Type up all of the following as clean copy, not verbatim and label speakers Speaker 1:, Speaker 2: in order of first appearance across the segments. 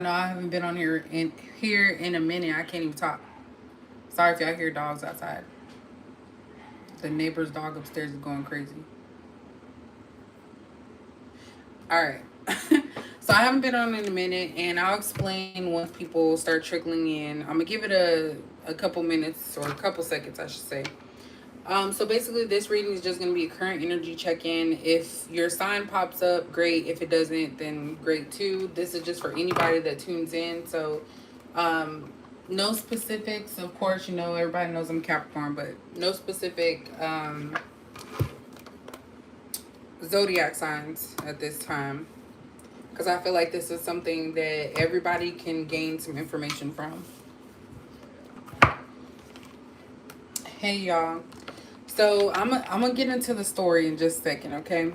Speaker 1: No, I haven't been on here in a minute. I can't even talk. Sorry if y'all hear dogs outside. The neighbor's dog upstairs is going crazy. All right. So I haven't been on in a minute, and I'll explain once people start trickling in. I'm gonna give it a couple minutes or a couple seconds, I should say. So basically, this reading is just going to be a current energy check in. If your sign pops up, great. If it doesn't, then great too. This is just for anybody that tunes in. So, no specifics. Of course, you know, everybody knows I'm Capricorn, but no specific zodiac signs at this time. Because I feel like this is something that everybody can gain some information from. Hey, y'all. So I'm gonna get into the story in just a second, okay?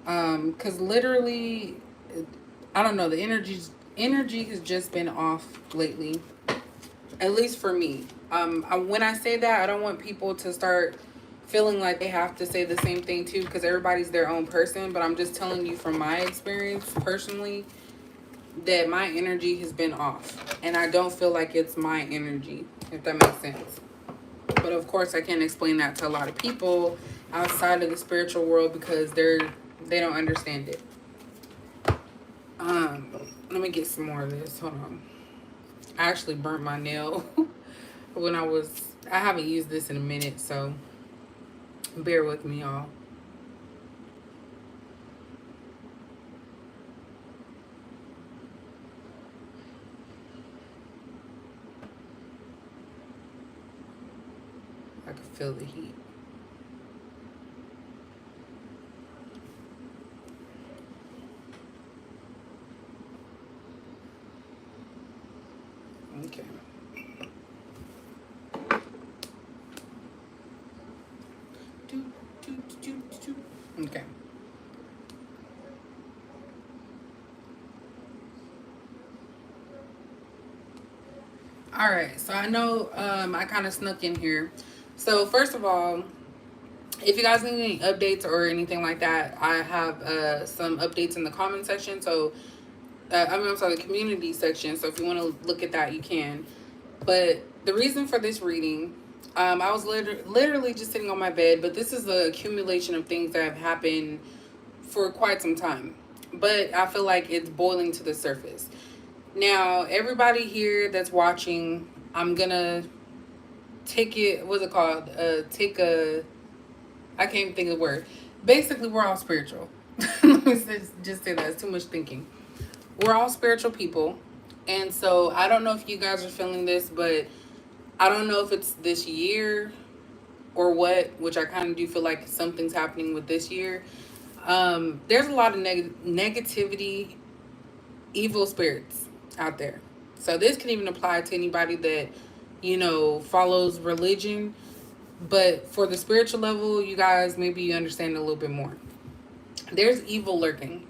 Speaker 1: Cause literally, I don't know, the energy has just been off lately, at least for me. When I say that, I don't want people to start feeling like they have to say the same thing too, because everybody's their own person. But I'm just telling you from my experience personally that my energy has been off, and I don't feel like it's my energy, if that makes sense. But of course, I can't explain that to a lot of people outside of the spiritual world because they don't understand it. Let me get some more of this. Hold on. I actually burnt my nail when I haven't used this in a minute, so bear with me, y'all. I can feel the heat. Okay. Okay. All right. So I know I kind of snuck in here. So first of all, if you guys need any updates or anything like that, I have some updates in the comment section. So I'm sorry, the community section. So if you want to look at that, you can. But the reason for this reading, I was literally just sitting on my bed, but this is the accumulation of things that have happened for quite some time. But I feel like it's boiling to the surface. Now, everybody here that's watching, I'm gonna take it. What's it called? Take a. I can't even think of the word. Basically, we're all spiritual. Let me just say that. It's too much thinking. We're all spiritual people. And so I don't know if you guys are feeling this, but I don't know if it's this year or what, which I kind of do feel like something's happening with this year. There's a lot of negativity, evil spirits out there. So this can even apply to anybody that, you know, follows religion. But for the spiritual level, you guys, maybe you understand a little bit more. There's evil lurking.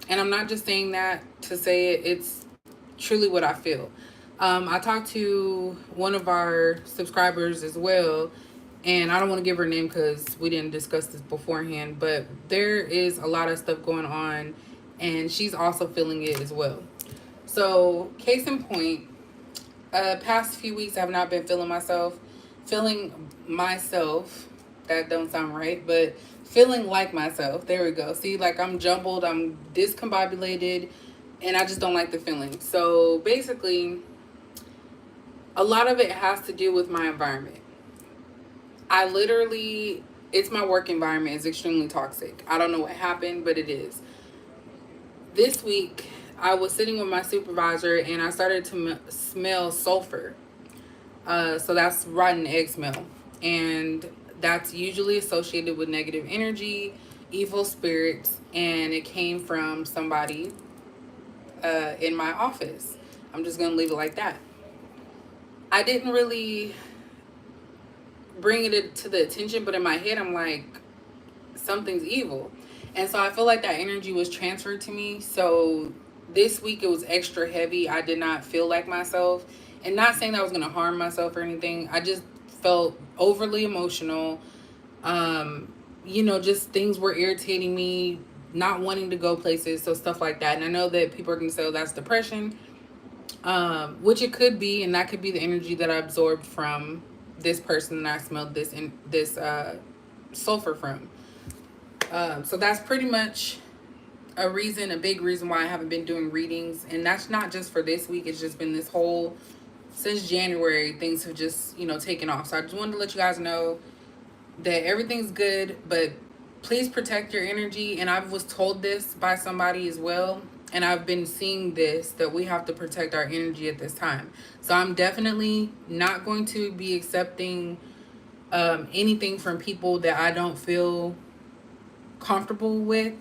Speaker 1: And I'm not just saying that to say it, it's truly what I feel. I talked to one of our subscribers as well, and I don't want to give her name because we didn't discuss this beforehand, but there is a lot of stuff going on, and she's also feeling it as well. So, case in point, past few weeks I've not been feeling myself. That don't sound right, but feeling like myself. There we go. See, like I'm jumbled, I'm discombobulated, and I just don't like the feeling. So basically, a lot of it has to do with my environment. I literally, it's my work environment is extremely toxic. I don't know what happened, but it is. This week, I was sitting with my supervisor and I started to smell sulfur. So that's rotten egg smell. And that's usually associated with negative energy, evil spirits, and it came from somebody in my office. I'm just going to leave it like that. I didn't really bring it to the attention, but in my head, I'm like, something's evil. And so I feel like that energy was transferred to me. So this week it was extra heavy. I did not feel like myself. And not saying that I was going to harm myself or anything. I just felt overly emotional. You know, just things were irritating me. not wanting to go places, so stuff like that. And I know that people are going to say, oh, that's depression, which it could be, and that could be the energy that I absorbed from this person that I smelled this sulfur from. So that's pretty much a big reason why I haven't been doing readings. And that's not just for this week, it's just been this whole, since January, things have just, taken off. So I just wanted to let you guys know that everything's good, but please protect your energy. And I was told this by somebody as well, and I've been seeing this, that we have to protect our energy at this time. So I'm definitely not going to be accepting anything from people that I don't feel comfortable with.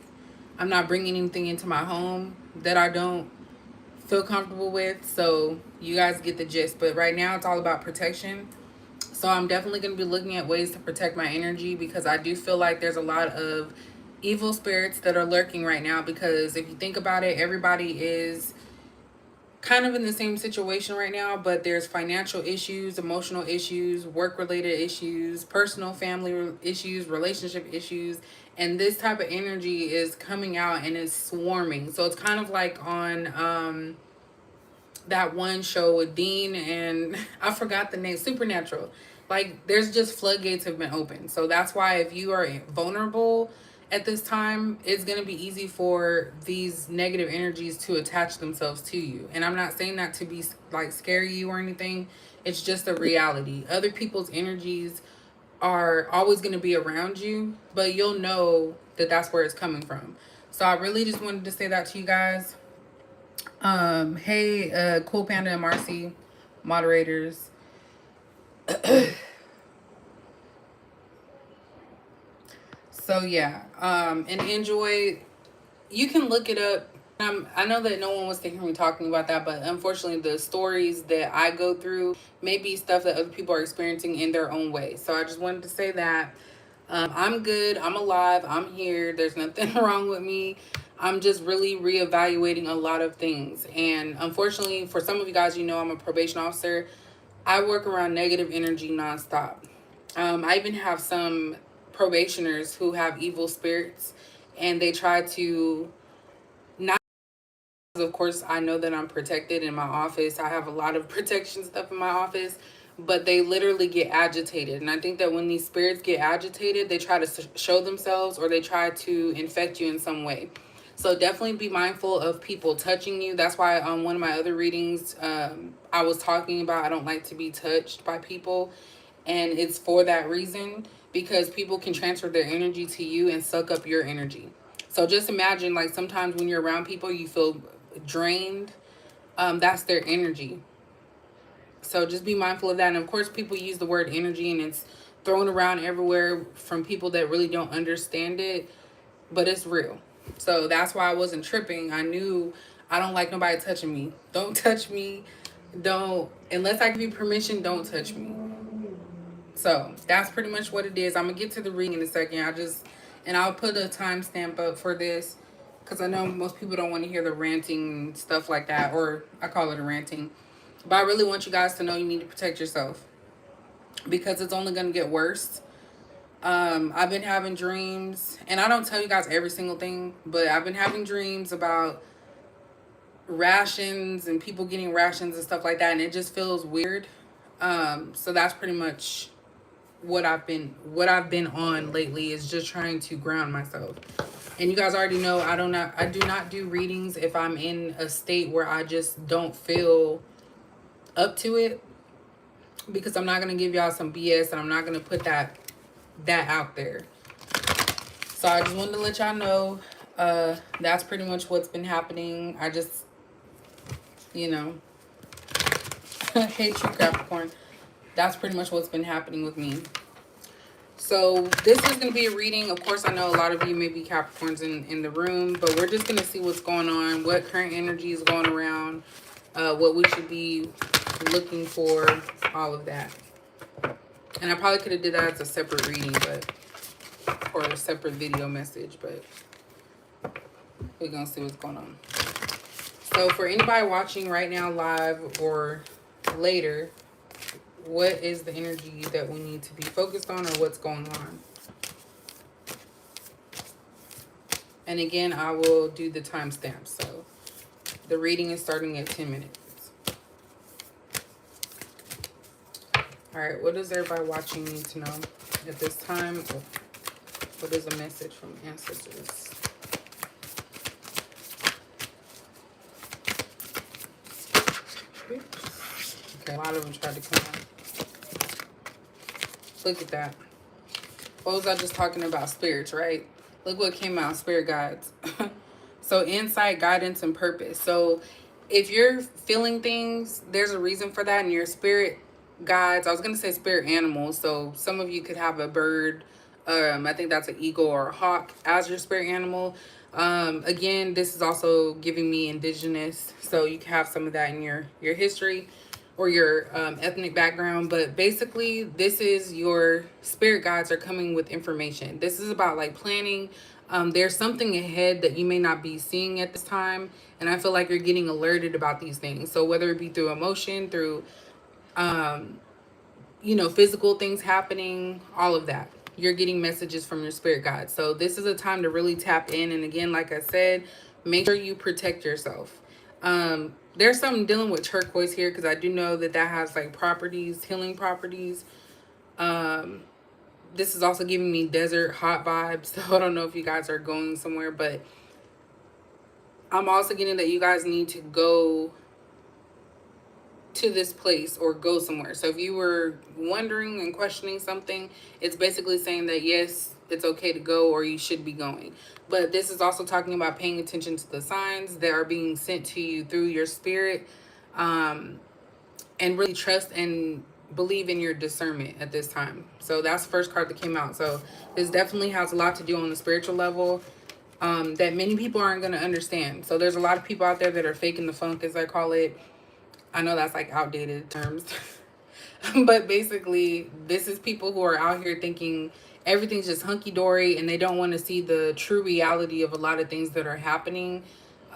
Speaker 1: I'm not bringing anything into my home that I don't feel comfortable with. So you guys get the gist. But right now it's all about protection. So I'm definitely going to be looking at ways to protect my energy, because I do feel like there's a lot of evil spirits that are lurking right now. Because if you think about it, everybody is kind of in the same situation right now, but there's financial issues, emotional issues, work-related issues, personal family issues, relationship issues, and this type of energy is coming out and is swarming. So it's kind of like on that one show with Dean and I forgot the name, Supernatural. Like, there's just floodgates have been opened. So that's why if you are vulnerable at this time, it's going to be easy for these negative energies to attach themselves to you. And I'm not saying that to be like scary you or anything. It's just a reality. Other people's energies are always going to be around you, but you'll know that that's where it's coming from. So I really just wanted to say that to you guys. Hey, Cool Panda and Marcy, moderators. So yeah, and enjoy. You can look it up. I know that no one wants to hear me talking about that, but unfortunately, the stories that I go through may be stuff that other people are experiencing in their own way. So I just wanted to say that I'm good. I'm alive. I'm here. There's nothing wrong with me. I'm just really reevaluating a lot of things. And unfortunately, for some of you guys, I'm a probation officer. I work around negative energy nonstop. I even have some probationers who have evil spirits, and they try to not. Of course, I know that I'm protected in my office. I have a lot of protection stuff in my office, but they literally get agitated. And I think that when these spirits get agitated, they try to show themselves, or they try to infect you in some way. So definitely be mindful of people touching you. That's why on one of my other readings, I was talking about I don't like to be touched by people. And it's for that reason, because people can transfer their energy to you and suck up your energy. So just imagine, like, sometimes when you're around people, you feel drained. That's their energy. So just be mindful of that. And of course, people use the word energy and it's thrown around everywhere from people that really don't understand it, but it's real. So that's why I wasn't tripping. I knew I don't like nobody touching me. Don't touch me. Don't, unless I give you permission, don't touch me. So that's pretty much what it is. I'm going to get to the reading in a second. And I'll put a timestamp up for this, because I know most people don't want to hear the ranting and stuff like that, or I call it a ranting. But I really want you guys to know you need to protect yourself, because it's only going to get worse. I've been having dreams, and I don't tell you guys every single thing, but I've been having dreams about rations and people getting rations and stuff like that, and it just feels weird. So that's pretty much what I've been on lately, is just trying to ground myself. And you guys already know I do not do readings if I'm in a state where I just don't feel up to it, because I'm not going to give y'all some BS, and I'm not going to put that out there. So I just wanted to let y'all know that's pretty much what's been happening. I just, hey, true Capricorn. That's pretty much what's been happening with me. So this is going to be a reading. Of course, I know a lot of you may be Capricorns in the room, but we're just going to see what's going on, what current energy is going around, what we should be looking for, all of that. And I probably could have did that as a separate reading, or a separate video message, but we're going to see what's going on. So for anybody watching right now live or later, what is the energy that we need to be focused on, or what's going on? And again, I will do the timestamp. So the reading is starting at 10 minutes. All right, what does everybody watching need to know at this time? What is a message from ancestors? Okay, a lot of them tried to come on. Look at that. What was I just talking about? Spirits, right? Look what came out, spirit guides. So insight, guidance, and purpose. So if you're feeling things, there's a reason for that. And your spirit guides, I was going to say spirit animals. So some of you could have a bird. I think that's an eagle or a hawk as your spirit animal. Again, this is also giving me indigenous. So you can have some of that in your history or your ethnic background. But basically, this is your spirit guides are coming with information. This is about like planning. There's something ahead that you may not be seeing at this time. And I feel like you're getting alerted about these things. So whether it be through emotion, through, physical things happening, all of that. You're getting messages from your spirit guides. So this is a time to really tap in. And again, like I said, make sure you protect yourself. There's something dealing with turquoise here because I do know that has like properties, healing properties. This is also giving me desert hot vibes. So I don't know if you guys are going somewhere, but I'm also getting that you guys need to go to this place or go somewhere. So if you were wondering and questioning something, it's basically saying that yes, it's okay to go or you should be going. But this is also talking about paying attention to the signs that are being sent to you through your spirit, and really trust and believe in your discernment at this time. So that's the first card that came out. So this definitely has a lot to do on the spiritual level, that many people aren't going to understand. So there's a lot of people out there that are faking the funk, as I call it. I know that's like outdated terms. But basically, this is people who are out here thinking everything's just hunky-dory and they don't want to see the true reality of a lot of things that are happening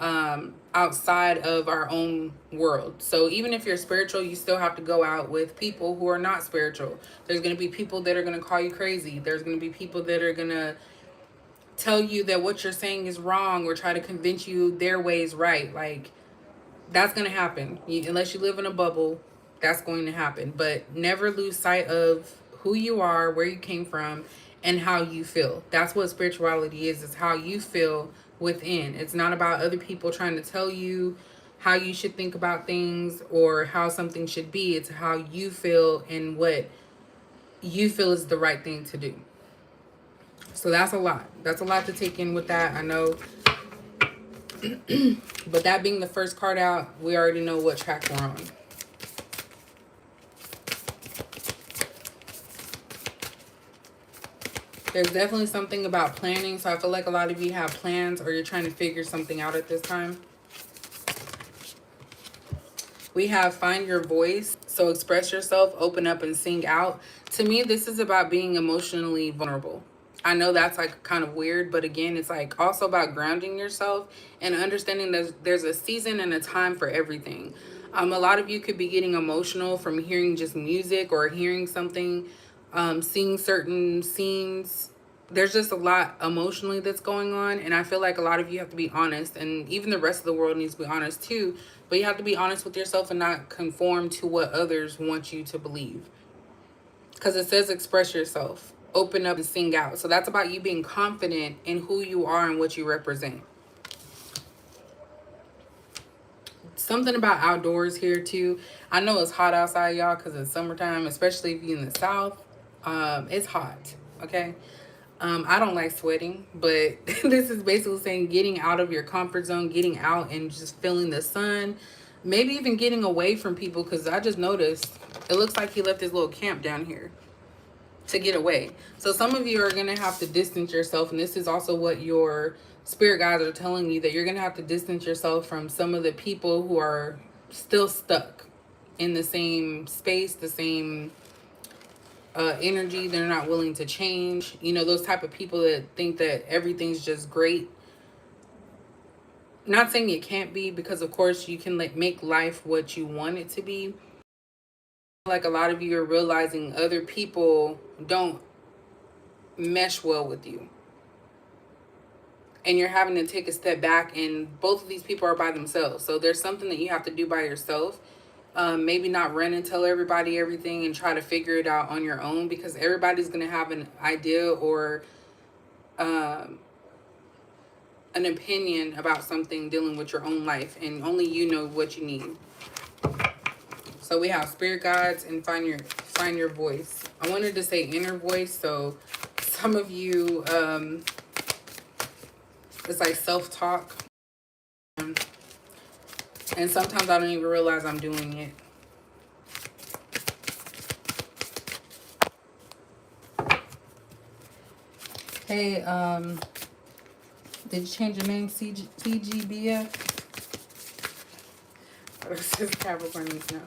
Speaker 1: outside of our own world. So even if you're spiritual, you still have to go out with people who are not spiritual. There's going to be people that are going to call you crazy. There's going to be people that are going to tell you that what you're saying is wrong or try to convince you their way is right. Like, that's going to happen. Unless you live in a bubble, that's going to happen. But never lose sight of who you are, where you came from, and how you feel. That's what spirituality is how you feel within. It's not about other people trying to tell you how you should think about things or how something should be. It's how you feel and what you feel is the right thing to do. So that's a lot. That's a lot to take in with that. I know. But that being the first card out, we already know what track we're on. There's definitely something about planning. So I feel like a lot of you have plans or you're trying to figure something out at this time. We have find your voice. So express yourself, open up, and sing out. To me, this is about being emotionally vulnerable. I know that's like kind of weird, but again, it's like also about grounding yourself and understanding that there's a season and a time for everything. A lot of you could be getting emotional from hearing just music or hearing something, seeing certain scenes. There's just a lot emotionally that's going on, and I feel like a lot of you have to be honest, and even the rest of the world needs to be honest too, but you have to be honest with yourself and not conform to what others want you to believe. Because it says express yourself, open up, and sing out. So that's about you being confident in who you are and what you represent. Something about outdoors here too. I know it's hot outside, y'all, because it's summertime, especially if you're in the South. It's hot, okay? I don't like sweating, but this is basically saying getting out of your comfort zone, getting out and just feeling the sun, maybe even getting away from people, because I just noticed it looks like he left his little camp down here to get away. So some of you are going to have to distance yourself, and this is also what your spirit guides are telling you, that you're going to have to distance yourself from some of the people who are still stuck in the same space, the same energy. They're not willing to change. You know, those type of people that think that everything's just great. Not saying it can't be, because of course you can make life what you want it to be. Like a lot of you are realizing other people don't mesh well with you. and you're having to take a step back, and both of these people are by themselves. So there's something that you have to do by yourself. Maybe not run and tell everybody everything and try to figure it out on your own, because everybody's going to have an idea or um, an opinion about something dealing with your own life, and only you know what you need. So we have spirit guides and find your voice. I wanted to say inner voice, so some of you, it's like self-talk, and sometimes I don't even realize I'm doing it. Hey, did you change your name, CGBF? This is Capricorn now.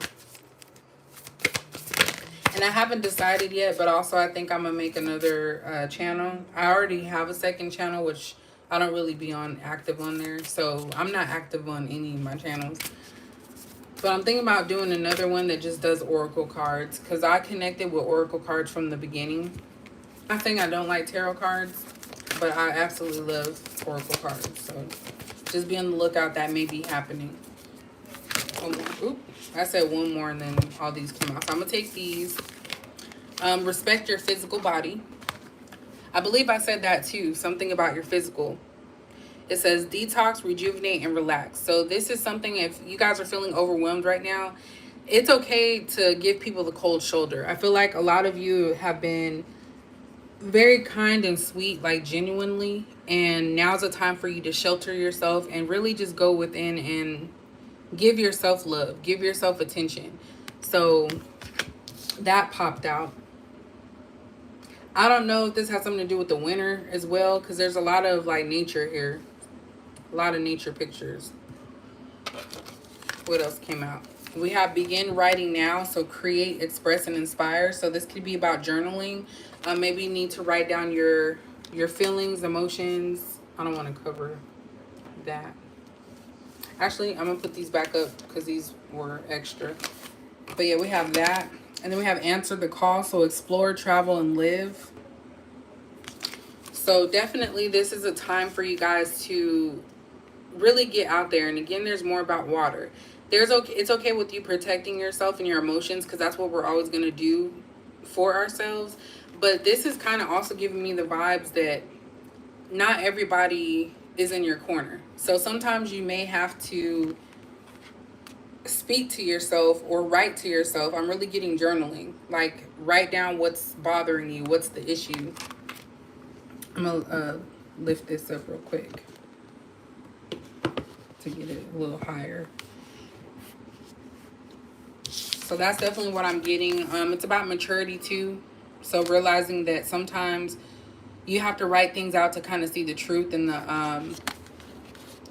Speaker 1: And I haven't decided yet, but also I think I'm going to make another channel. I already have a second channel, which I don't really be active on there. So I'm not active on any of my channels. But I'm thinking about doing another one that just does oracle cards, because I connected with oracle cards from the beginning. I think I don't like tarot cards, but I absolutely love oracle cards. So just be on the lookout. That may be happening. Oop, I said one more and then all these came out. So I'm going to take these. Respect your physical body. I believe I said that too. Something about your physical. It says detox, rejuvenate, and relax. So this is something, if you guys are feeling overwhelmed right now, it's okay to give people the cold shoulder. I feel like a lot of you have been very kind and sweet, like genuinely. And now's the time for you to shelter yourself and really just go within and give yourself love. Give yourself attention. So that popped out. I don't know if this has something to do with the winter as well, because there's a lot of like nature here. A lot of nature pictures. What else came out? We have begin writing now. So create, express, and inspire. So this could be about journaling. Maybe you need to write down your feelings, emotions. I don't want to cover that. Actually, I'm going to put these back up because these were extra. But yeah, we have that. And then we have answer the call. So explore, travel, and live. So definitely this is a time for you guys to really get out there. And again, there's more about water. It's okay with you protecting yourself and your emotions, because that's what we're always going to do for ourselves. But this is kind of also giving me the vibes that not everybody is in your corner. So sometimes you may have to speak to yourself or write to yourself. I'm really getting journaling. Like, write down what's bothering you. What's the issue? I'm going to lift this up real quick to get it a little higher. So that's definitely what I'm getting. It's about maturity too. So realizing that sometimes you have to write things out to kind of see the truth and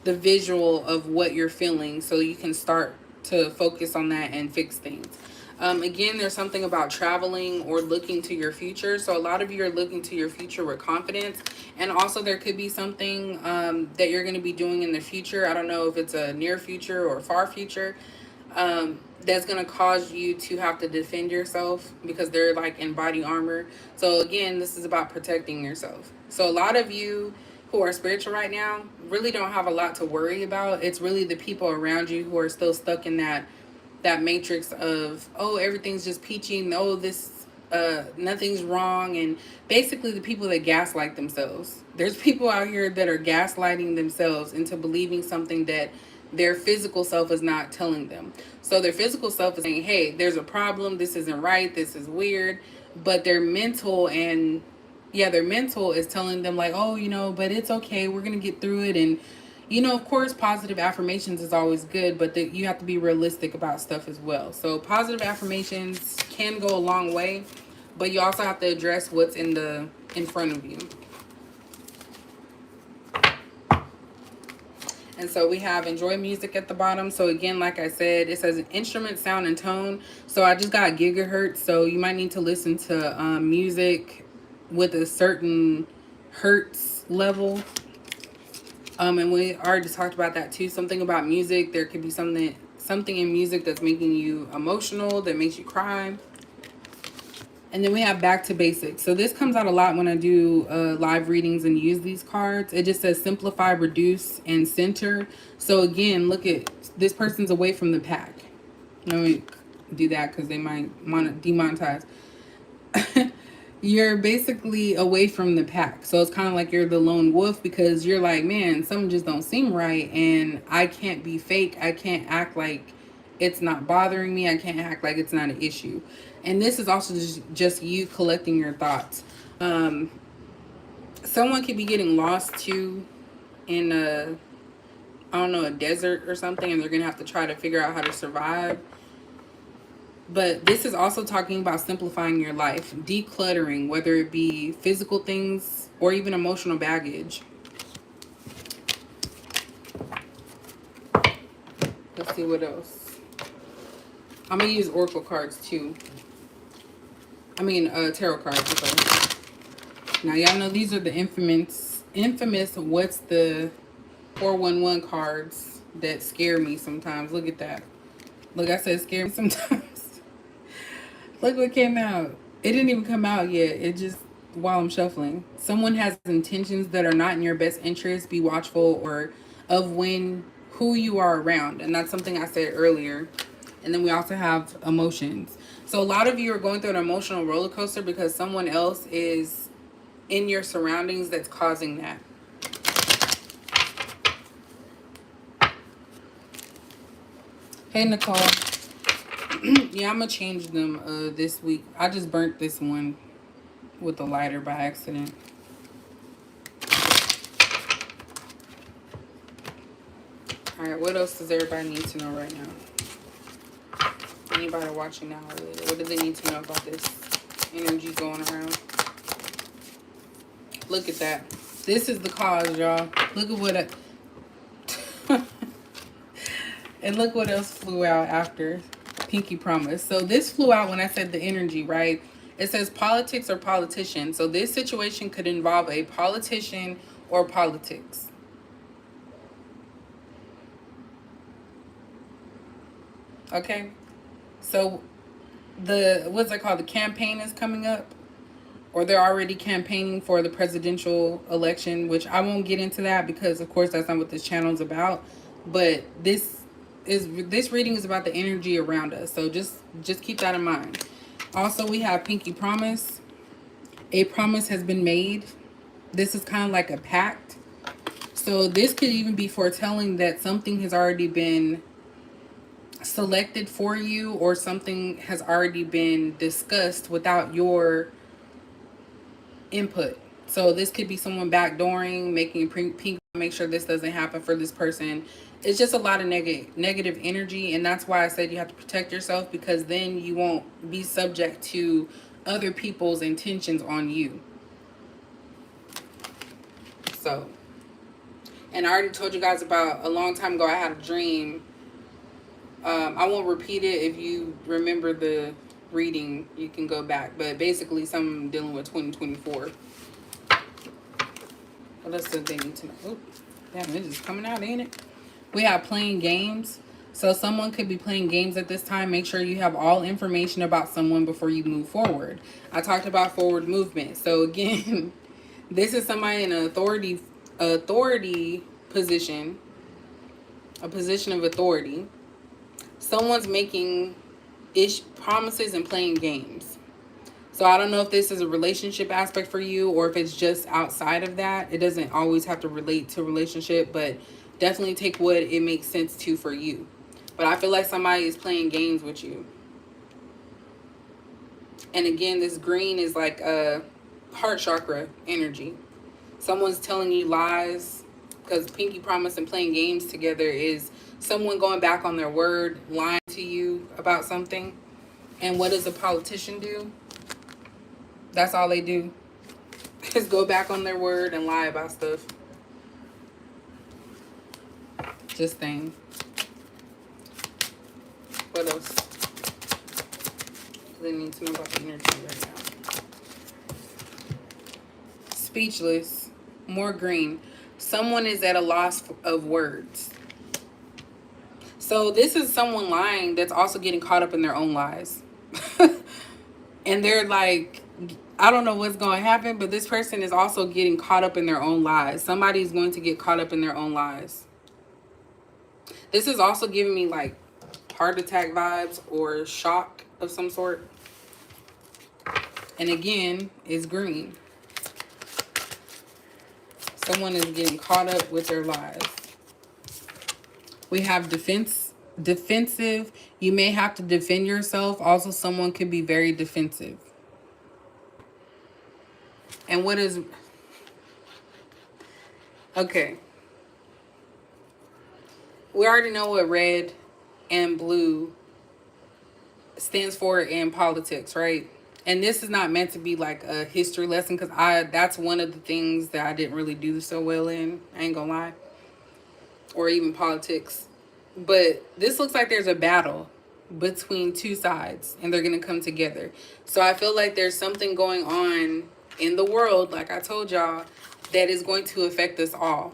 Speaker 1: the visual of what you're feeling, so you can start to focus on that and fix things. Again, there's something about traveling or looking to your future. So a lot of you are looking to your future with confidence. And also there could be something that you're going to be doing in the future. I don't know if it's a near future or far future. That's going to cause you to have to defend yourself, because they're like in body armor. So again, this is about protecting yourself. So a lot of you who are spiritual right now really don't have a lot to worry about. It's really the people around you who are still stuck in that matrix of, oh, everything's just peachy, no, this nothing's wrong. And basically the people that gaslight themselves. There's people out here that are gaslighting themselves into believing something that their physical self is not telling them. So their physical self is saying, hey, there's a problem, this isn't right, this is weird. But their mental their mental is telling them like, oh, but it's okay, we're gonna get through it. And of course, positive affirmations is always good, but you have to be realistic about stuff as well. So positive affirmations can go a long way, but you also have to address what's in front of you. And so we have enjoy music at the bottom. So again, like I said, it says instrument, sound, and tone. So I just got gigahertz. So you might need to listen to music with a certain hertz level. And we already talked about that too. Something about music. There could be something in music that's making you emotional, that makes you cry. And then we have back to basics. So this comes out a lot when I do live readings and use these cards. It just says simplify, reduce, and center. So again, look at this person's away from the pack. Let me do that because they might want to demonetize. You're basically away from the pack. So it's kind of like you're the lone wolf because you're like, man, something just don't seem right. And I can't be fake. I can't act like it's not bothering me. I can't act like it's not an issue. And this is also just you collecting your thoughts. Someone could be getting lost too in a, I don't know, a desert or something. And they're going to have to try to figure out how to survive. But this is also talking about simplifying your life, decluttering, whether it be physical things or even emotional baggage. Let's see what else. I'm going to use oracle cards too. I mean, tarot cards. So. Now, y'all know these are the infamous what's the 411 cards that scare me sometimes. Look at that. Look, I said scare me sometimes. Look what came out. It didn't even come out yet. It just, while I'm shuffling. Someone has intentions that are not in your best interest. Be watchful or of who you are around. And that's something I said earlier. And then we also have emotions. So a lot of you are going through an emotional roller coaster because someone else is in your surroundings that's causing that. Hey, Nicole. Yeah, I'm going to change them this week. I just burnt this one with a lighter by accident. Alright, what else does everybody need to know right now? Anybody watching now, what do they need to know about this energy going around? Look at that. This is the cause, y'all. Look at what and look what else flew out after. Pinky promise. So this flew out when I said the energy, right? It says politics or politician. So this situation could involve a politician or politics. Okay? So what's it called? The campaign is coming up. Or they're already campaigning for the presidential election, which I won't get into that because, of course, that's not what this channel is about. But this reading is about the energy around us. So just keep that in mind. Also, we have Pinky Promise. A promise has been made. This is kind of like a pact. So this could even be foretelling that something has already been selected for you or something has already been discussed without your input. So this could be someone backdooring, making pink, make sure this doesn't happen for this person. It's just a lot of negative energy, and that's why I said you have to protect yourself, because then you won't be subject to other people's intentions on you. So, and I already told you guys about a long time ago I had a dream. I won't repeat it. If you remember the reading, you can go back, but basically something dealing with 2024. What else do they need to know? Oh, damn, it's just coming out, ain't it? We have playing games. So someone could be playing games at this time. Make sure you have all information about someone before you move forward. I talked about forward movement. So again, this is somebody in an authority position, a position of authority. Someone's making promises and playing games. So I don't know if this is a relationship aspect for you or if it's just outside of that. It doesn't always have to relate to relationship, but definitely take what it makes sense to for you. But I feel like somebody is playing games with you. And again, this green is like a heart chakra energy. Someone's telling you lies, because pinky promise and playing games together is someone going back on their word, lying to you about something. And what does a politician do? That's all they do, is go back on their word and lie about stuff. Just saying. What else do they need to know about the energy right now? Speechless. More green. Someone is at a loss of words. So this is someone lying that's also getting caught up in their own lies. And they're like, I don't know what's going to happen, but this person is also getting caught up in their own lies. Somebody's going to get caught up in their own lies. This is also giving me like heart attack vibes or shock of some sort. And again, it's green. Someone is getting caught up with their lies. We have defensive. You may have to defend yourself. Also, someone could be very defensive. And what is... Okay. We already know what red and blue stands for in politics, right? And this is not meant to be like a history lesson, because that's one of the things that I didn't really do so well in. I ain't gonna lie. Or even politics. But this looks like there's a battle between two sides, and they're going to come together. So I feel like there's something going on in the world, like I told y'all, that is going to affect us all.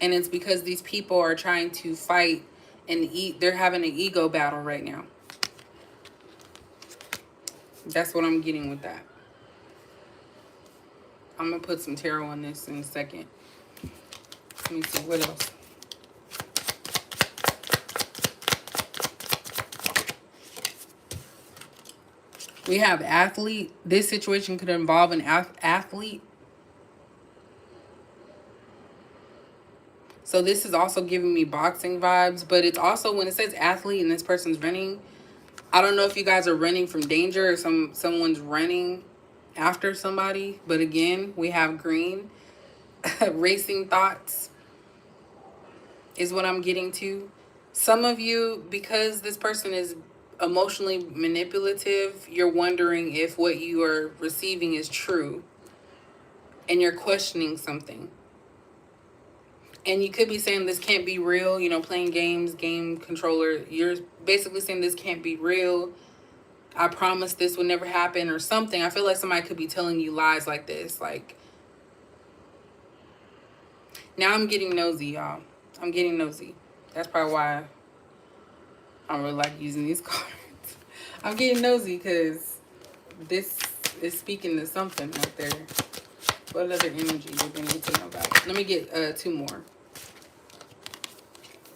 Speaker 1: And it's because these people are trying to fight and they're having an ego battle right now. That's what I'm getting with that. I'm going to put some tarot on this in a second. Let me see what else. We have athlete. This situation could involve an athlete. So this is also giving me boxing vibes, but it's also, when it says athlete and this person's running, I don't know if you guys are running from danger or someone's running after somebody. But again, we have green. Racing thoughts is what I'm getting to. Some of you, because this person is emotionally manipulative, you're wondering if what you are receiving is true. And you're questioning something. And you could be saying this can't be real, you know, playing games, game controller. You're basically saying this can't be real. I promise this would never happen or something. I feel like somebody could be telling you lies like this. Like, now I'm getting nosy, y'all. I'm getting nosy. That's probably why I don't really like using these cards. I'm getting nosy because this is speaking to something right there. What other energy do they need to know about? Let me get two more.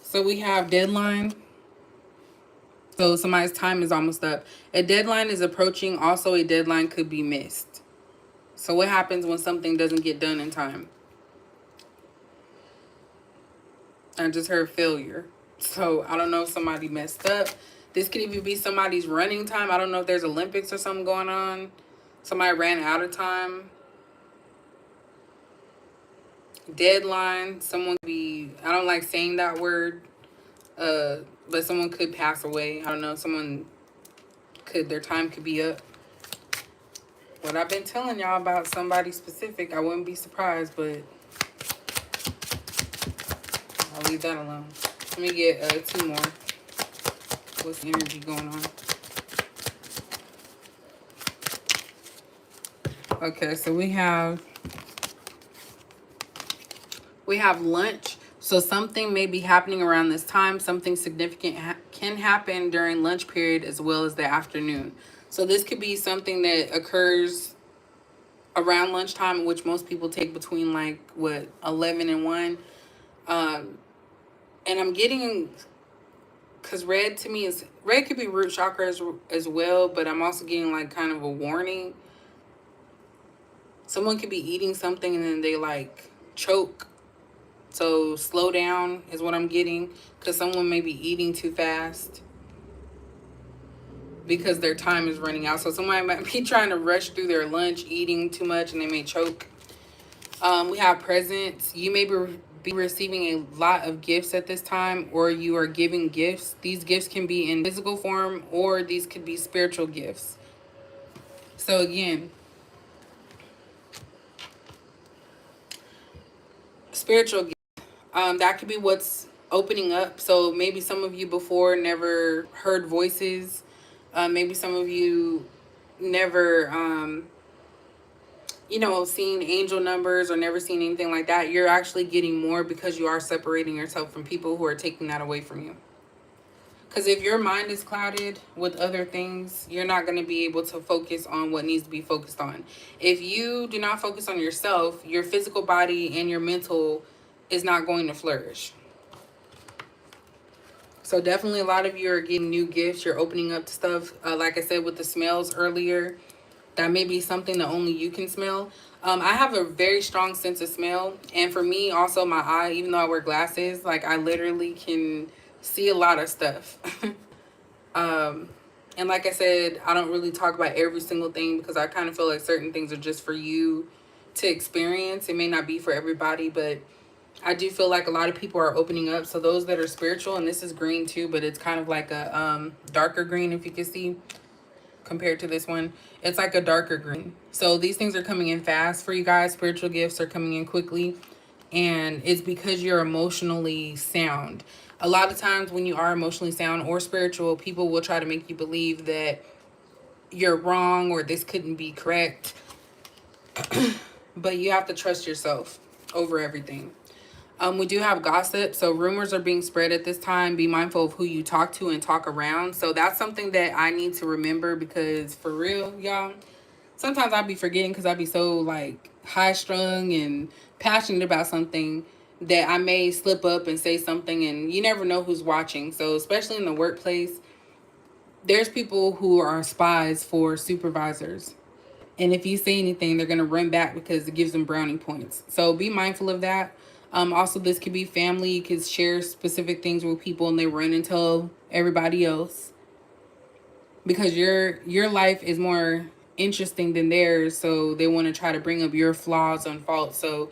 Speaker 1: So we have deadline. So somebody's time is almost up. A deadline is approaching. Also, a deadline could be missed. So what happens when something doesn't get done in time? I just heard failure. So I don't know if somebody messed up. This could even be somebody's running time. I don't know if there's Olympics or something going on. Somebody ran out of time. Deadline. Someone could be, I don't like saying that word. But someone could pass away. I don't know. Their time could be up. What I've been telling y'all about somebody specific, I wouldn't be surprised, but I'll leave that alone. Let me get two more. What's the energy going on? Okay, so we have lunch. So something may be happening around this time. Something significant can happen during lunch period as well as the afternoon. So this could be something that occurs around lunchtime, which most people take between 11 and 1. And I'm getting, because red to me is, red could be root chakra as well, but I'm also getting like kind of a warning. Someone could be eating something and then they choke. So slow down is what I'm getting, because someone may be eating too fast because their time is running out. So somebody might be trying to rush through their lunch, eating too much, and they may choke. We have presents. You may be receiving a lot of gifts at this time, or you are giving gifts. These gifts can be in physical form, or these could be spiritual gifts. So again, spiritual gifts. That could be what's opening up. So maybe some of you before never heard voices. Maybe some of you never, seen angel numbers or never seen anything like that. You're actually getting more because you are separating yourself from people who are taking that away from you. Because if your mind is clouded with other things, you're not going to be able to focus on what needs to be focused on. If you do not focus on yourself, your physical body and your mental is not going to flourish. So definitely a lot of you are getting new gifts. You're opening up to stuff. Like I said with the smells earlier, that may be something that only you can smell. I have a very strong sense of smell. And for me, also my eye, even though I wear glasses, like I literally can see a lot of stuff. And like I said, I don't really talk about every single thing because I kind of feel like certain things are just for you to experience. It may not be for everybody, but I do feel like a lot of people are opening up. So those that are spiritual, and this is green too, but it's kind of like a darker green, if you can see, compared to this one. It's like a darker green. So these things are coming in fast for you guys. Spiritual gifts are coming in quickly. And it's because you're emotionally sound. A lot of times when you are emotionally sound or spiritual, people will try to make you believe that you're wrong or this couldn't be correct. But you have to trust yourself over everything. We do have gossip, so rumors are being spread at this time. Be mindful of who you talk to and talk around. So that's something that I need to remember, because for real, y'all, sometimes I'll be forgetting because I'll be so like high strung and passionate about something that I may slip up and say something, and you never know who's watching. So especially in the workplace, there's people who are spies for supervisors. And if you say anything, they're going to run back because it gives them brownie points. So be mindful of that. Also, this could be family. You could share specific things with people and they run and tell everybody else because your life is more interesting than theirs. So they want to try to bring up your flaws and faults. So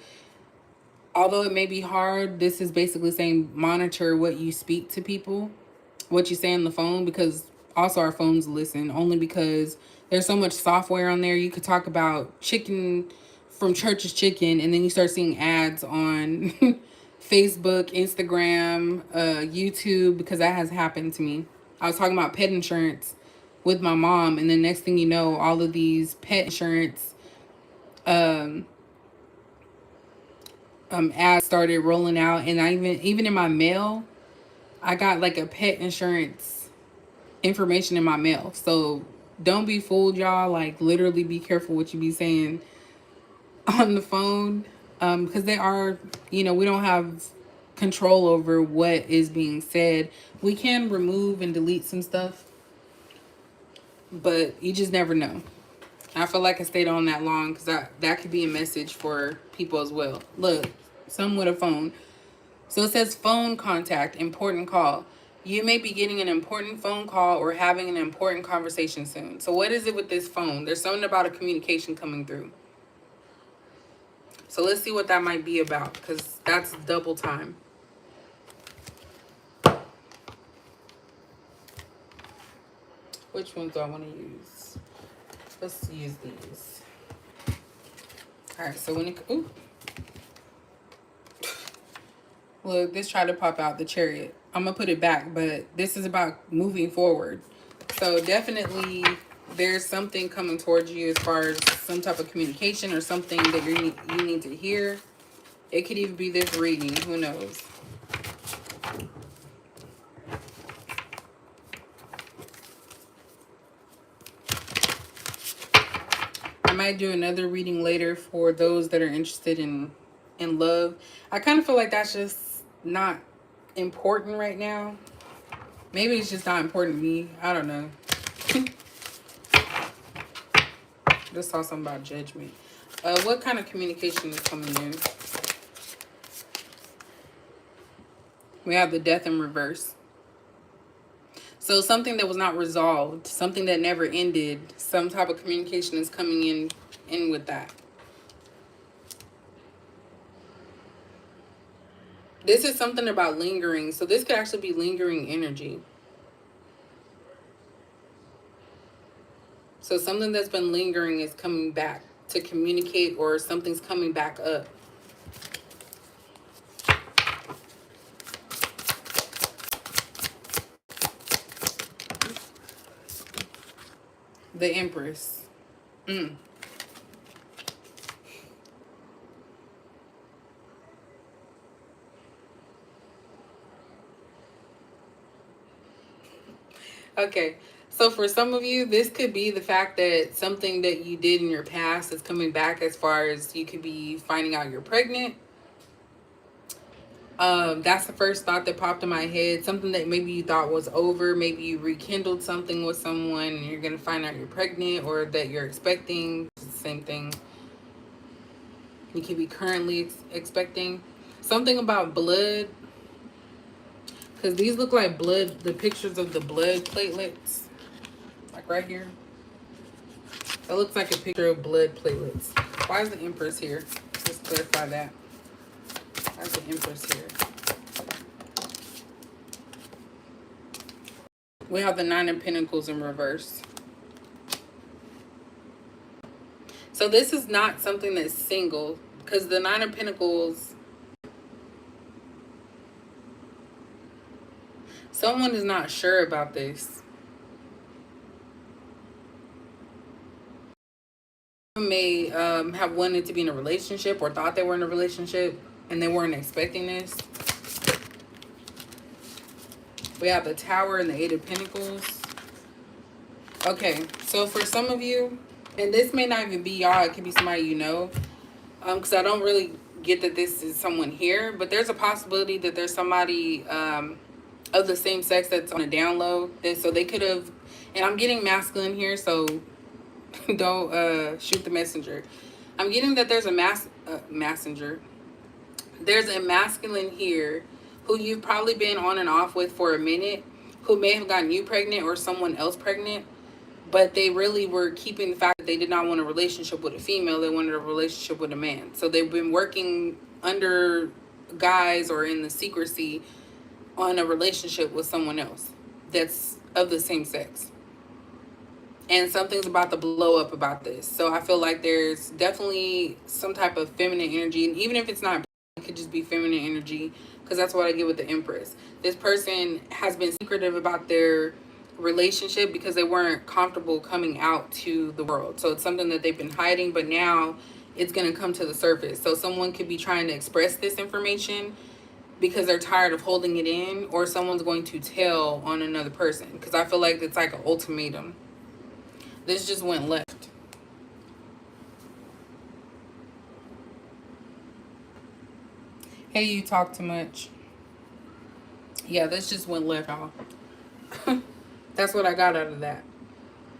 Speaker 1: although it may be hard, this is basically saying monitor what you speak to people, what you say on the phone, because also our phones listen, only because there's so much software on there. You could talk about chicken from Church's Chicken, and then you start seeing ads on Facebook, Instagram, YouTube, because that has happened to me. I was talking about pet insurance with my mom, and then next thing you know, all of these pet insurance ads started rolling out. And I even in my mail, I got like a pet insurance information in my mail. So don't be fooled, y'all. Like literally be careful what you be saying on the phone, because they are, we don't have control over what is being said. We can remove and delete some stuff, but you just never know. I feel like I stayed on that long because that could be a message for people as well. Look, some with a phone. So it says phone contact, important call. You may be getting an important phone call or having an important conversation soon. So what is it with this phone? There's something about a communication coming through. So let's see what that might be about, because that's double time. Which ones do I want to use? Let's use these. All right, so when it... Ooh. Look, this tried to pop out, the Chariot. I'm going to put it back, but this is about moving forward. So definitely there's something coming towards you as far as some type of communication or something that you need to hear. It could even be this reading. Who knows? I might do another reading later for those that are interested in love. I kind of feel like that's just not important right now. Maybe it's just not important to me. I don't know. Just saw something about judgment. What kind of communication is coming in? We have the Death in reverse. So something that was not resolved, something that never ended, some type of communication is coming in with that. This is something about lingering. So this could actually be lingering energy. So something that's been lingering is coming back to communicate, or something's coming back up. The Empress. Okay. So for some of you, this could be the fact that something that you did in your past is coming back, as far as you could be finding out you're pregnant. That's the first thought that popped in my head. Something that maybe you thought was over. Maybe you rekindled something with someone and you're going to find out you're pregnant, or that you're expecting. It's the same thing. You could be currently expecting. Something about blood. Because these look like blood, the pictures of the blood platelets. Like right here. That looks like a picture of blood platelets. Why is the Empress here? Let's clarify that. Why is the Empress here? We have the Nine of Pentacles in reverse. So this is not something that's single, because the Nine of Pentacles, someone is not sure about this. May have wanted to be in a relationship, or thought they were in a relationship and they weren't expecting this. We have the Tower and the Eight of Pentacles. Okay, so for some of you, and this may not even be y'all, it could be somebody you know, because I don't really get that this is someone here, but there's a possibility that there's somebody of the same sex that's on a down low. So they could have, and I'm getting masculine here, so don't shoot the messenger. I'm getting that there's a messenger. There's a masculine here who you've probably been on and off with for a minute, who may have gotten you pregnant or someone else pregnant, but they really were keeping the fact that they did not want a relationship with a female. They wanted a relationship with a man. So they've been working under guise or in the secrecy on a relationship with someone else that's of the same sex. And something's about to blow up about this. So I feel like there's definitely some type of feminine energy. And even if it's not, it could just be feminine energy, because that's what I get with the Empress. This person has been secretive about their relationship because they weren't comfortable coming out to the world. So it's something that they've been hiding, but now it's going to come to the surface. So someone could be trying to express this information because they're tired of holding it in, or someone's going to tell on another person, because I feel like it's like an ultimatum. This just went left. Hey, you talk too much. Yeah, this just went left, y'all. That's what I got out of that.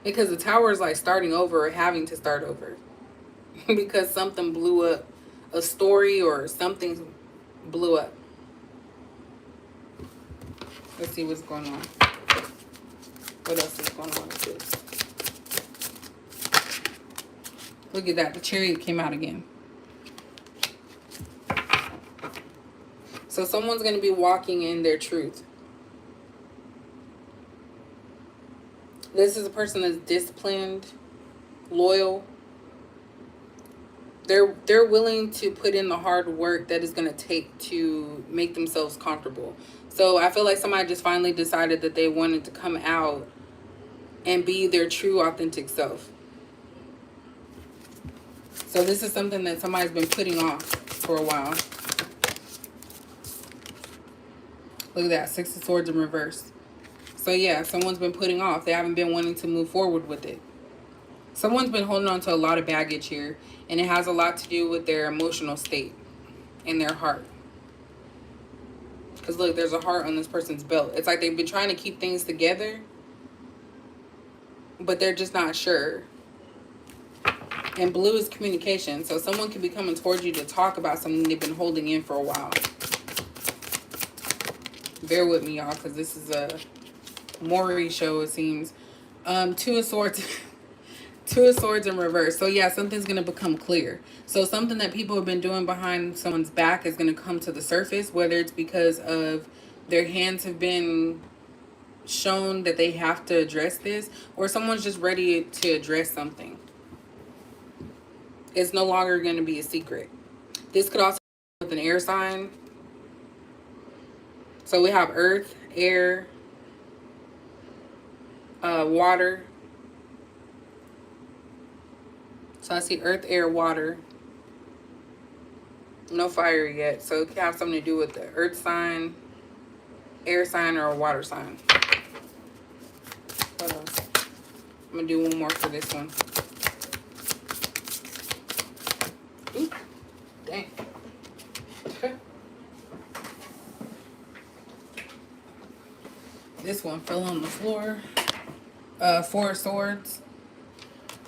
Speaker 1: Because the Tower is like starting over or having to start over. Because something blew up. A story or something blew up. Let's see what's going on. What else is going on with this? Look at that. The Chariot came out again. So someone's going to be walking in their truth. This is a person that's disciplined, loyal. They're willing to put in the hard work that is going to take to make themselves comfortable. So I feel like somebody just finally decided that they wanted to come out and be their true, authentic self. So this is something that somebody's been putting off for a while. Look at that, Six of Swords in reverse. So yeah, someone's been putting off. They haven't been wanting to move forward with it. Someone's been holding on to a lot of baggage here, and it has a lot to do with their emotional state and their heart. Because look, there's a heart on this person's belt. It's like they've been trying to keep things together, but they're just not sure. And blue is communication. So someone could be coming towards you to talk about something they've been holding in for a while. Bear with me, y'all, because this is a Maury show, it seems. Two of Swords. Two of Swords in reverse. So yeah, something's going to become clear. So something that people have been doing behind someone's back is going to come to the surface, whether it's because of their hands have been shown that they have to address this, or someone's just ready to address something. It's no longer going to be a secret. This could also be with an air sign. So we have earth, air, water. So I see earth, air, water. No fire yet. So it could have something to do with the earth sign, air sign, or a water sign. I'm going to do one more for this one. Ooh, dang. This one fell on the floor. Four of Swords.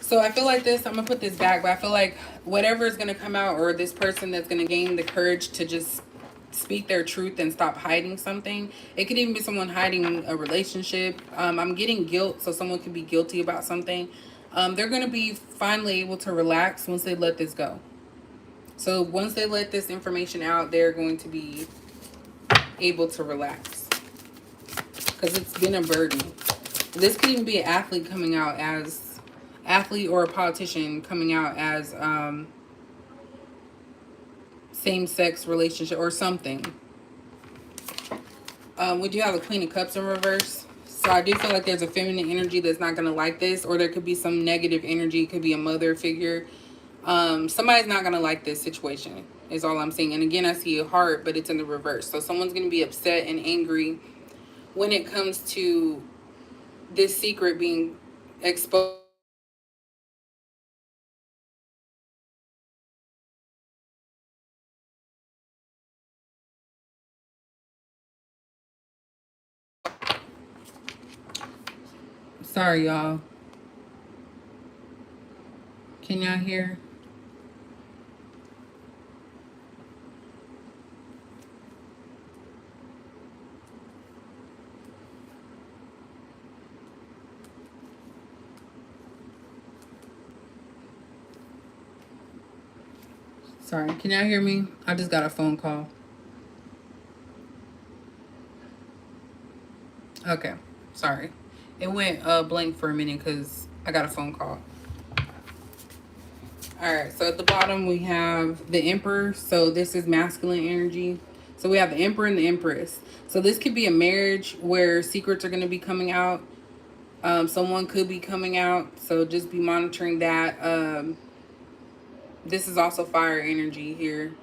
Speaker 1: So I feel like this, I'm going to put this back, but I feel like whatever is going to come out, or this person that's going to gain the courage to just speak their truth and stop hiding something. It could even be someone hiding a relationship. I'm getting guilt, so someone could be guilty about something. They're going to be finally able to relax once they let this go. So once they let this information out, they're going to be able to relax. Because it's been a burden. This could even be an athlete coming out as... athlete or a politician coming out as same-sex relationship or something. We do have the Queen of Cups in reverse. So I do feel like there's a feminine energy that's not going to like this. Or there could be some negative energy. It could be a mother figure. Somebody's not going to like this situation is all I'm saying. And again, I see a heart, but it's in the reverse. So someone's going to be upset and angry when it comes to this secret being exposed. Sorry, y'all. Can y'all hear? Sorry, can y'all hear me? I just got a phone call. Okay, sorry. It went blank for a minute because I got a phone call. Alright, so at the bottom we have the Emperor. So this is masculine energy. So we have the Emperor and the Empress. So this could be a marriage where secrets are going to be coming out. Someone could be coming out. So just be monitoring that. This is also fire energy here.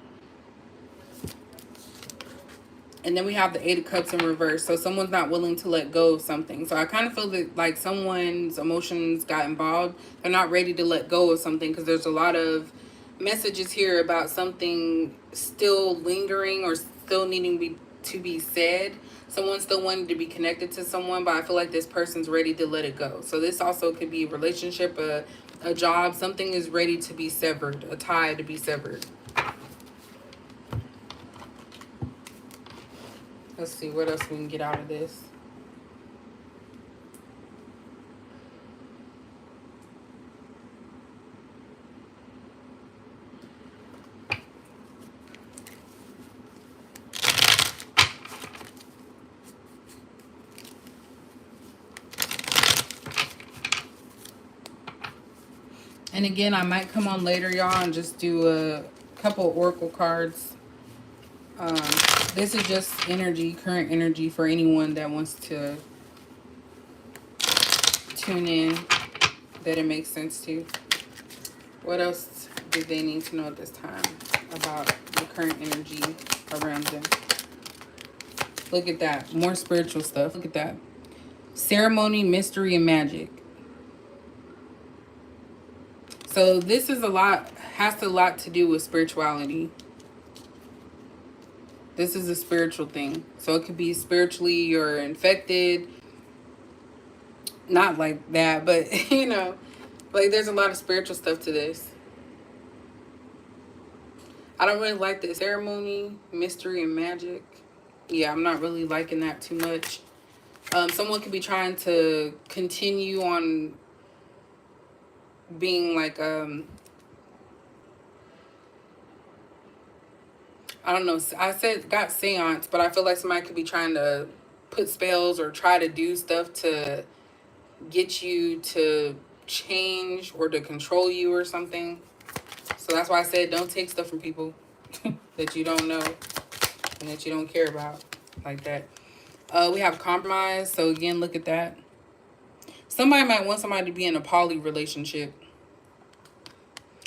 Speaker 1: And then we have the Eight of Cups in reverse. So someone's not willing to let go of something. So I kind of feel that like someone's emotions got involved. They're not ready to let go of something because there's a lot of messages here about something still lingering or still needing to be said. Someone still wanting to be connected to someone, but I feel like this person's ready to let it go. So this also could be a relationship, a job. Something is ready to be severed, a tie to be severed. Let's see what else we can get out of this. And again, I might come on later, y'all, and just do a couple oracle cards. This is just energy, current energy for anyone that wants to tune in, that it makes sense to. What else do they need to know at this time about the current energy around them? Look at that. More spiritual stuff. Look at that. Ceremony, mystery, and magic. So this is has a lot to do with spirituality. This is a spiritual thing. So it could be spiritually you're infected. Not like that, but you know, like there's a lot of spiritual stuff to this. I don't really like the ceremony, mystery, and magic. Yeah, I'm not really liking that too much. Someone could be trying to continue on being like I don't know. I said got seance, but I feel like somebody could be trying to put spells or try to do stuff to get you to change or to control you or something. So that's why I said don't take stuff from people that you don't know and that you don't care about like that. We have compromise. So again, look at that. Somebody might want somebody to be in a poly relationship.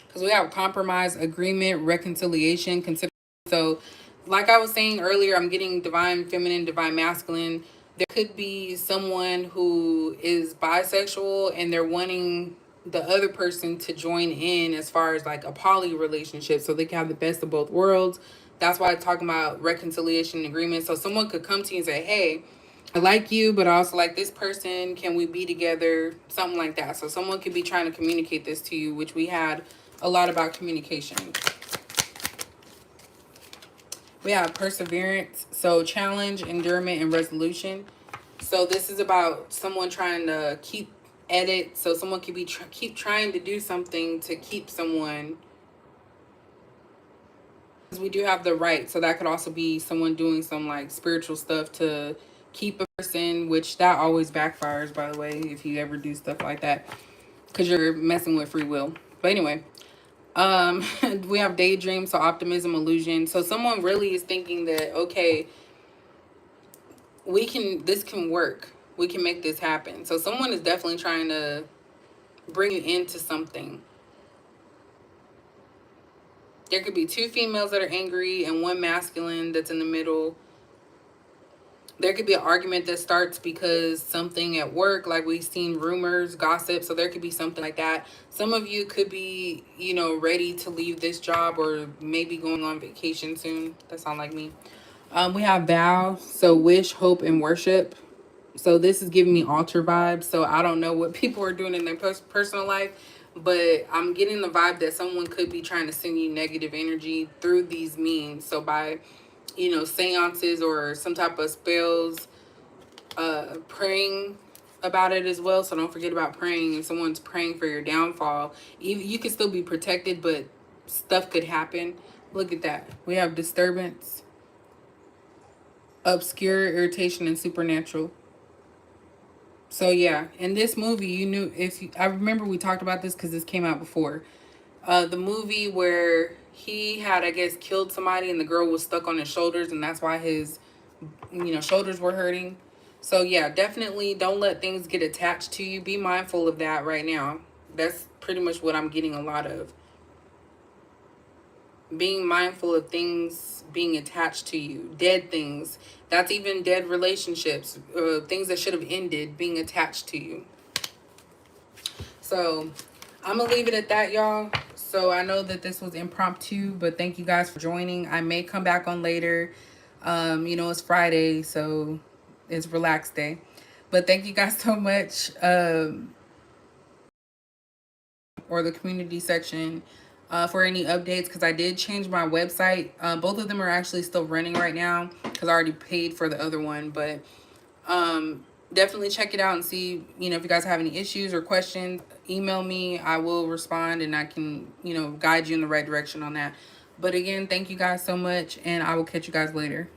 Speaker 1: Because we have compromise, agreement, reconciliation, consider. So like I was saying earlier, I'm getting divine feminine, divine masculine. There could be someone who is bisexual and they're wanting the other person to join in as far as like a poly relationship so they can have the best of both worlds. That's why I'm talking about reconciliation and agreement. So someone could come to you and say, hey, I like you, but I also like this person. Can we be together? Something like that. So someone could be trying to communicate this to you, which we had a lot about communication. We have perseverance, so challenge, endurance, and resolution. So this is about someone trying to keep at it. So someone could be keep trying to do something to keep someone. We do have the right, so that could also be someone doing some like spiritual stuff to keep a person, which that always backfires, by the way, if you ever do stuff like that, because you're messing with free will. But anyway, we have daydream, so optimism, illusion. So someone really is thinking that, okay, this can work. We can make this happen. So someone is definitely trying to bring you into something. There could be two females that are angry and one masculine that's in the middle. There could be an argument that starts because something at work, like we've seen rumors, gossip. So there could be something like that. Some of you could be, ready to leave this job or maybe going on vacation soon. That sounds like me. We have vow, so wish, hope, and worship. So this is giving me altar vibes. So I don't know what people are doing in their personal life, but I'm getting the vibe that someone could be trying to send you negative energy through these means. So by, seances or some type of spells, praying about it as well. So don't forget about praying. If someone's praying for your downfall, you can still be protected, but stuff could happen. Look at that. We have disturbance, obscure, irritation, and supernatural. So yeah, in this movie, I remember we talked about this because this came out before. The movie where he had, I guess, killed somebody and the girl was stuck on his shoulders and that's why his, shoulders were hurting. So yeah, definitely don't let things get attached to you. Be mindful of that right now. That's pretty much what I'm getting a lot of. Being mindful of things being attached to you, dead things. That's even dead relationships, things that should have ended being attached to you. So I'm gonna leave it at that, y'all. So I know that this was impromptu, but thank you guys for joining. I may come back on later. It's Friday, so it's relaxed day. But thank you guys so much. Or the community section for any updates, because I did change my website. Both of them are actually still running right now because I already paid for the other one. But definitely check it out and see, if you guys have any issues or questions, email me. I will respond and I can, guide you in the right direction on that. But again, thank you guys so much, and I will catch you guys later.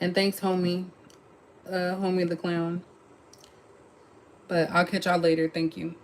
Speaker 1: And thanks, homie the clown. But I'll catch y'all later. Thank you.